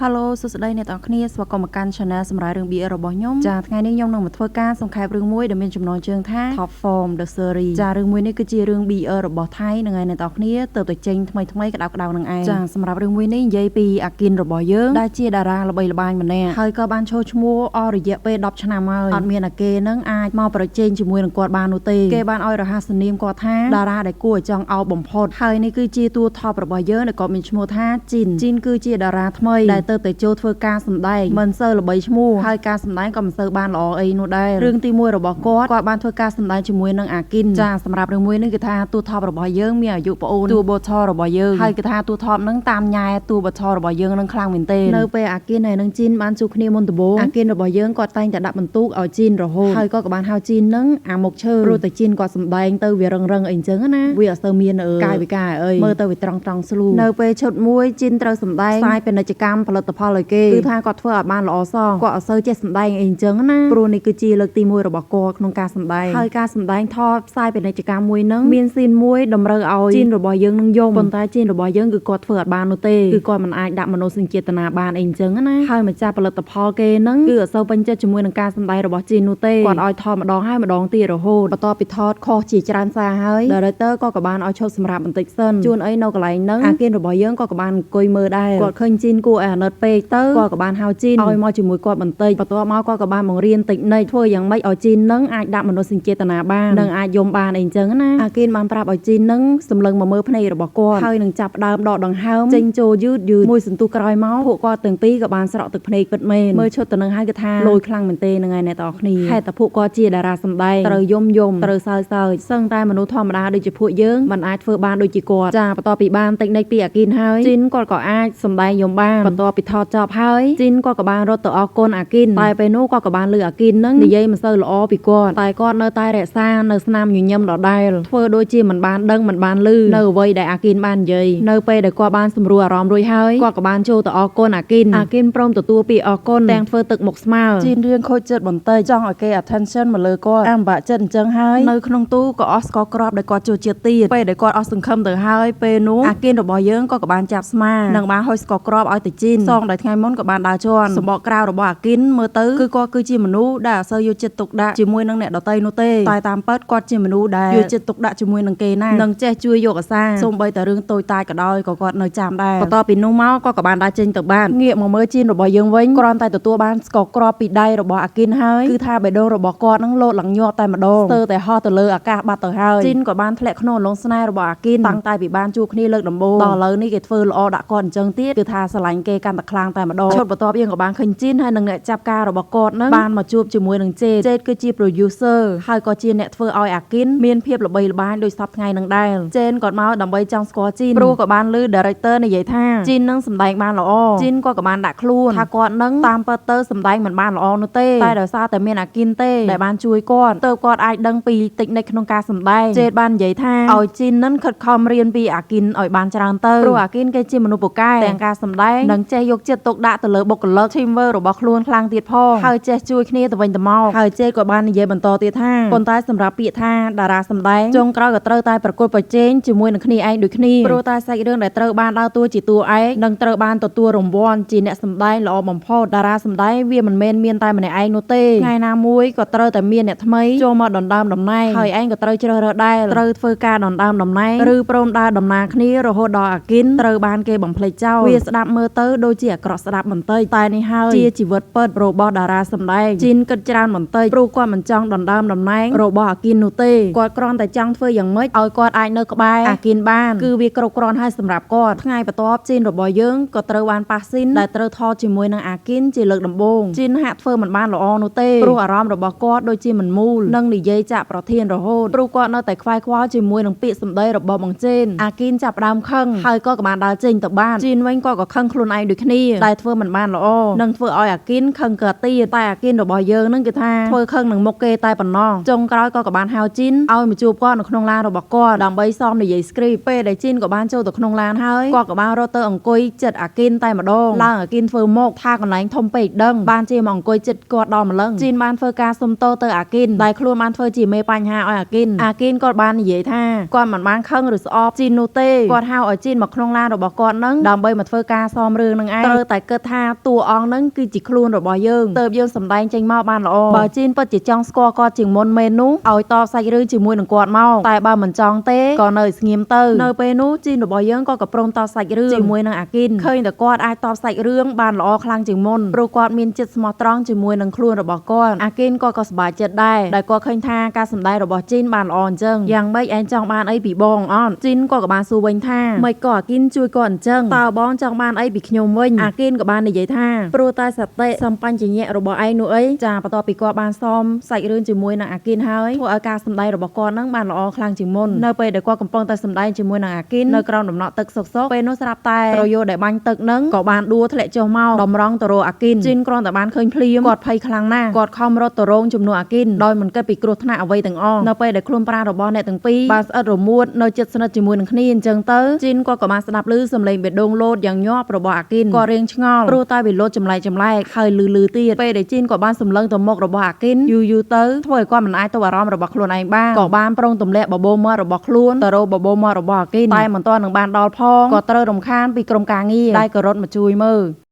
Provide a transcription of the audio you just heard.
Hello សួស្តីអ្នកទាំងអស់គ្នាស្វាគមន៍មកកាន់ Channel សម្រាប់រឿង BL របស់ខ្ញុំចាថ្ងៃនេះខ្ញុំនឹងមកធ្វើការសង្ខេបរឿងមួយដែលមានចំណងជើងថា Top Form The Series ចារឿងមួយនេះគឺជារឿង BL របស់ថៃនឹងហើយអ្នកទាំងអស់គ្នាទៅចេញថ្មីក្តៅនឹងឯងចាសម្រាប់រឿងមួយនេះនិយាយពីអាគិនរបស់យើងដែលជាតារាល្បីល្បាញម្នាក់ហើយក៏បានចូលឈ្មោះអស់រយៈពេល10ឆ្នាំហើយអត់មានអាគេនឹងអាចមកប្រជែងជាមួយនឹងគាត់បាននោះទេគេបានឲ្យរហស្សនាមគាត់ថាតារាដែលគួរឲ្យចង់អោបបំផុតហើយនេះគឺជាតួ Top របស់យើងដែលគាត់មានឈ្មោះថាជីនគឺជាតារាថ្មីដែលទៅចូលធ្វើការសម្ដែងមិនសូវល្បីឈ្មោះហើយការសម្ដែងក៏មិនសូវបានល្អអីនោះដែររឿងទី1របស់គាត់បានធ្វើការសម្ដែងជាមួយនឹងអាគិនចាសម្រាប់រឿងមួយនេះគឺថាតួ Top របស់យើងមានអាយុប្អូនតួ Bottle របស់យើងហើយគឺថាតួ Top នឹងតាមញ៉ែតួ Bottle របស់យើងនឹងខ្លាំងមែនទេនៅពេលអាគិនហើយនឹងជីនបានជួបគ្នាមុនដំបូងអាគិនរបស់យើងគាត់តែងតែដាក់បន្ទូកឲ្យជីនរហូតហើយក៏បានហៅជីននឹងអាមុខឈើព្រោះតែជីនគាត់សម្ដែងទៅវារឹងអីចឹងណាវាអត់សូវមានកាយវិការអីមើលទៅវាត្រង់ស្លូនៅពេលឈុតមួយជីនត្រូវសម្ដែងផ្សាយពាណិជ្ជកម្មផលិតផលឲ្យគេគឺថាគាត់ធ្វើឲ្យបានល្អសោះគាត់អត់សូវចេះសម្ដែងអីចឹងណាព្រោះនេះគឺជាលើកទី1របស់គាត់ក្នុងការសម្ដែងហើយការសម្ដែងថតផ្សាយពាណិជ្ជកម្មមួយនឹងមានស៊ីនមួយតម្រូវឲ្យជីនរបស់យើងនឹងយំប៉ុន្តែជីនរបស់យើងគឺគាត់ធ្វើអត់បាននោះទេគឺគាត់មិនអាចដាក់មនោសញ្ចេតនាបានអីចឹងណាហើយម្ចាស់ផលិតផលគេនឹងគឺអត់សូវពេញចិត្តជាមួយនឹងការសម្ដែងរបស់ជីននោះទេគាត់ឲ្យថតម្ដងហើយម្ដងទៀតរហូតបន្ទាប់ពីថតខុសជាច្រើនសារហើយ Director ក៏បានឲ្យឈប់សម្រាប់បន្តិចសិនជួនអីនៅកន្លែងហ្នឹងអាគិនរបស់យើងក៏បានអង្គុយមើលដែរគាត់ឃើញជីនគួរឲ្យអាណិតពេកទៅគាត់ក៏បានហៅជីនឲ្យមកជាមួយគាត់បន្តិចបន្ទាប់មកគាត់ក៏បានបង្រៀនតិចនិចធ្វើយ៉ាងម៉េចឲ្យជីននឹងអាចដាក់មនោសញ្ចេតនាបាននិងអាចយំបានអីចឹងណាអាគិនបានប្រាប់ឲ្យជីននឹងសម្លឹងមកមើលភ្នែករបស់គាត់ហើយនឹងចាប់ដើមដកដង្ហើមចេញចូលយឺតមួយសន្ទុះក្រោយមកពួកគាត់ទាំងពីរក៏បានស្រក់ទឹកភ្នែកពិតមែនមើលឈុតទៅនឹងហើយគឺថាលយខ្លាំងមែនទេនឹងហើយអ្នកទាំងអស់គ្នាហេតុតែពួកគាត់ជាតារាសម្ដែងត្រូវយំត្រូវសើចសឹងតែមនុស្សធម្មតាដូចជាពួកយើងមិនអាចធ្វើបានដូចជាគាត់ចាបន្ទាប់ពីបានតិចនិចពីអាគិនហើយជីនគាត់ក៏អាចសម្ដែងយំបានបន្ទាប់ពីថតចប់ហើយជីនគាត់ក៏បានរត់ទៅអរគុណអាគិនតែពេលនោះគាត់ក៏បានលើអាគិននឹងនិយាយមិនសូវល្អពីគាត់តែគាត់នៅតែរក្សានៅស្នាមញញឹមដដែលធ្វើដូចជាមិនបានដឹងមិនបានឮនៅអ្វីដែលអាគិនបាននិយាយនៅពេលដែលគាត់បានសម្រួលអារម្មណ៍រួចហើយគាត់ក៏បានចូលទៅអរគុណអាគិនព្រមទទួលពាក្យអរគុណទាំងធ្វើទឹកមុខស្មើជីនរៀងខូចចិត្តបន្តិចចង់ឲ្យគេ attention មកលើគាត់អាំបាក់ចិត្តអញ្ចឹងហើយនៅក្នុងទូក៏អស់ស្ករគ្រាប់ដែលគាត់ចូលជាតិទៀតពេលដែលគាត់អស់សង្ឃឹមទៅហើយពេលនោះអាគិនរបស់យើងក៏បានចាប់ស្មានិងបានហុចស្ករគ្រាប់ឲ្យទៅជីនសងដោយថ្ងៃមុនក៏បានដើរជន់សម្បកក្រៅរបស់អាគិនមើលទៅគឺគាត់គឺជាមនុស្សដែលអត់សូវយកចិត្តទុកដាក់ជាមួយនឹងអ្នកដទៃនោះទេតែតាមពិតគាត់ជាមនុស្សដែលយកចិត្តទុកដាក់ជាមួយនឹងគេណាស់និងចេះជួយយកអាសាសូម្បីតែរឿងតូចតាចក៏ដោយក៏គាត់នៅចាំដែរបន្ទាប់ពីនោះមកគាត់ក៏បានដើរចេញទៅបាត់ងាកមកមើលជីនរបស់យើងវិញគ្រាន់តែទទួលបានស្ករគ្រាប់ពីដៃរបស់អាគិនហើយគឺថាបេះដូងរបស់គាត់នឹងលោតឡើងញាប់តែម្ដងស្ទើរតែហោះទៅលើអាកាសបាត់ទៅហើយជីនក៏បានធ្លាក់ក្នុងអន្លង់ស្នេហ៍របស់អាគិនតាំងតែពីបានជួបគ្នាលើកដំបូងដល់ឥឡូវនេះគេធ្វើល្អដាក់គាត់អញ្ចឹងទៀតគឺថាស្រឡាញ់គេកាន់តែខ្លាំងតែម្ដងឈុតបន្ទាប់យើងក៏បានឃើញជីនហើយនឹងអ្នកចាប់ការរបស់គាត់នឹងបានមកជួបជាមួយនឹងចេតគឺជា producer ហើយក៏ជាអ្នកធ្វើឲ្យអាគិនមានភាពល្បីល្បាញដោយសពថ្ងៃនឹងដែរចេនគាត់មកដើម្បីចង់ស្គាល់ជីនព្រោះក៏បានឮ director និយាយថាជីននឹងសម្ដែងបានល្អជីនគាត់ក៏បានដាក់ខ្លួនថាគាត់នឹងតាមពិតទៅសម្ដែងមិនបានល្អនោះទេតែដោយសារតែមានអាគិនទេដែលបានជួយគាត់ទើបគាត់អាចដឹងពីតិចនិចក្នុងការសម្ដែងចេតបាននិយាយថាឲ្យជីននឹងខិតខំរៀនពីអាគិនឲ្យបានច្រើនទៅព្រោះអាគិនគេជាមនុស្សពូកែទាំងការសម្ដែងនិងចេះយកចិត្តទុកដាក់ទៅលើបុគ្គលិក teamwork របស់ខ្លួនខ្លាំងទៀតផងហើយចេះជួយគ្នាទៅវិញទៅមកហើយចេតក៏បាននិយាយបន្តទៀតថាប៉ុន្តែសម្រាប់ពាក្យថាតារាសម្ដែងចុងក្រោយក៏ត្រូវតែប្រកួតប្រជែងជាមួយនឹងគ្នាឯងដូចគ្នាព្រោះតែសាច់រឿងដែលត្រូវបានដើរតួជាតួឯកនិងត្រូវបានទទួលរង្វាន់ជាអ្នកសម្ដែងល្អបំផុតតារាសម្ដែងវាមិនមែនមានតែម្នាក់ឯងនោះទេថ្ងៃណាមួយក៏ត្រូវតែមានអ្នកថ្មីចូលមកដណ្ដើមតំណែងហើយឯងក៏ត្រូវជ្រើសរើសដែរត្រូវធ្វើការដណ្ដើមតំណែងឬព្រមដើរដំណើរគ្នារហូតដល់អាគិនត្រូវបានគេបំភ្លេចចោលវាស្ដាប់មើលទៅដូចជាអាក្រក់ស្ដាប់បន្តិចតែនេះហើយជាជីវិតពិតរបស់តារាសម្ដែងជីនគិតច្រើនបន្តិចព្រោះគាត់មិនចង់ដណ្ដើមតំណែងរបស់អាគិននោះទេគាត់គ្រាន់តែចង់ធ្វើយ៉ាងម៉េចឲ្យគាត់អាចនៅក្បែរអាគិនបានគឺវាគ្រប់គ្រាន់ហើយសម្រាប់គាត់ថ្ងៃបន្ទាប់ជីនរបស់យើងក៏ត្រូវបានប៉ះស៊ីនដែលត្រូវថតជាមួយនឹងអាគិនជាលើកដំបូងជីនហាក់ធ្វើមិនបានល្អនោះទេព្រោះអារម្មណ៍របស់គាត់ដូចជាមិនមូលនិងនិយាយចាក់ប្រធានរហូតព្រោះគាត់នៅតែខ្វាយខ្វល់ជាមួយនឹងពាក្យសម្ដីរបស់បងចេនអាគិនចាប់ដើមខឹងហើយក៏បានដើរចេញទៅបាត់ជីនវិញក៏ខឹងខ្លួនឯងដូចគ្នាតែធ្វើមិនបានល្អនិងធ្វើឲ្យអាគិនខឹងកើតទៀតតែអាគិនរបស់យើងនឹងគឺថាធ្វើខឹងនឹងមុខគេតែប៉ុណ្ណោះចុងក្រោយក៏បានហៅជីនឲ្យមកជួបគាត់នៅក្នុងឡានរបស់គាត់ដើម្បីសមនិយាយ script ពេលដែលជីនក៏បានចូលទៅក្នុងឡានហើយគាត់ក៏បានរត់ទៅអង្គុយចិត្តអាគិនតែម្ដងឡើងអាគិនធ្វើមុខថាកន្លែងធំពេកដឹងបានជាមកអង្គុយចិត្តគាត់ដល់ម្លឹងជីនបានធ្វើការសុំទោសទៅអាគិនដែលខ្លួនបានធ្វើជាមេបញ្ហាឲ្យអាគិនគាត់បាននិយាយថាគាត់មិនបានខឹងឬស្អប់ជីននោះទេគាត់ហៅឲ្យជីនមកក្នុងឡានរបស់គាត់នឹងដើម្បីមកធ្វើការសមរឿងនឹង នឹងឯងត្រូវតែគិតថាតួអង្គហ្នឹងគឺជាខ្លួនរបស់យើងទើបយើងសម្ដែងចេញមកបានល្អបើជីនពិតជាចង់ស្គាល់គាត់ជាងមុនមែននោះឲ្យតបសាច់រឿងជាមួយនឹងគាត់មកតែបើមិនចង់ទេក៏នៅស្ងៀមទៅនៅពេលនោះជីនរបស់យើងក៏ព្រមតបសាច់រឿងជាមួយនឹងអាគិនឃើញតែគាត់អាចតបសាច់រឿងបានល្អខ្លាំងជាងមុនព្រោះគាត់មានចិត្តស្មោះត្រង់ជាមួយនឹងខ្លួនរបស់គាត់អាគិនក៏សប្បាយចិត្តដែរដែលគាត់ឃើញថាការសម្ដែងរបស់ជីនបានល្អអញ្ចឹងយ៉ាងម៉េចឯងចង់បានអីពីបងអត់ជីនក៏បានសួរវិញថាមិនក៏អាគិនជួយគាត់អញ្ចឹងតើបងចង់បានអីពីខ្ញុំវិញអាគិនក៏បាននិយាយថាព្រោះតែសតិសម្បញ្ញៈរបស់ឯងនោះអីចាបន្ទាប់ពីគាត់បានសមសាច់រឿងជាមួយនឹងអាគិនហើយធ្វើឲ្យការសម្ដែងរបស់គាត់នឹងបានល្អខ្លាំងជាងមុននៅពេលដែលគាត់កំពុងតែសម្ដែងជាមួយនឹងអាគិននៅក្រោមដំណក់ទឹកសុកពេលនោះស្រាប់តែរយោដែលបាញ់ទឹកនឹងក៏បានដួលធ្លាក់ចុះមកតម្រង់ទៅរកអាគិនជីនគ្រាន់តែបានឃើញភ្លាមគាត់ភ័យខ្លាំងណាស់គាត់ខំរត់ទៅរងជំនួសអាគិនដោយមិនគិតពីគ្រោះថ្នាក់អ្វីទាំងអស់នៅពេលដែលខ្លួនប្រាណរបស់អ្នកទាំងពីរបានស្អិតរមួតនៅជិតស្និទ្ធជាមួយនឹងគ្នាអញ្ចឹងទៅជីនគាត់ក៏បានស្ដាប់ឮសំឡេងបេះដូងលោតយ៉ាងញាប់របស់អាគិនគាត់រៀងឆ្ងល់ព្រោះតែវាលោតចម្លែកហើយលឺទៀតពេលដែលជីនក៏បានសម្លឹងទៅមុខរបស់អាគិនយូរទៅធ្វើឲ្យគាត់មិនអាចទប់អារម្មណ៍របស់ខ្លួនឯងបានក៏បានប្រុងទម្លាក់បបោមាត់របស់ខ្លួនទៅរកបបោមាត់របស់អាគិនតែមិនទាន់នឹងបានដល់ផងក៏ត្រូវរំខានពីក្រុមការងារដែលក៏រត់មកជួយមើល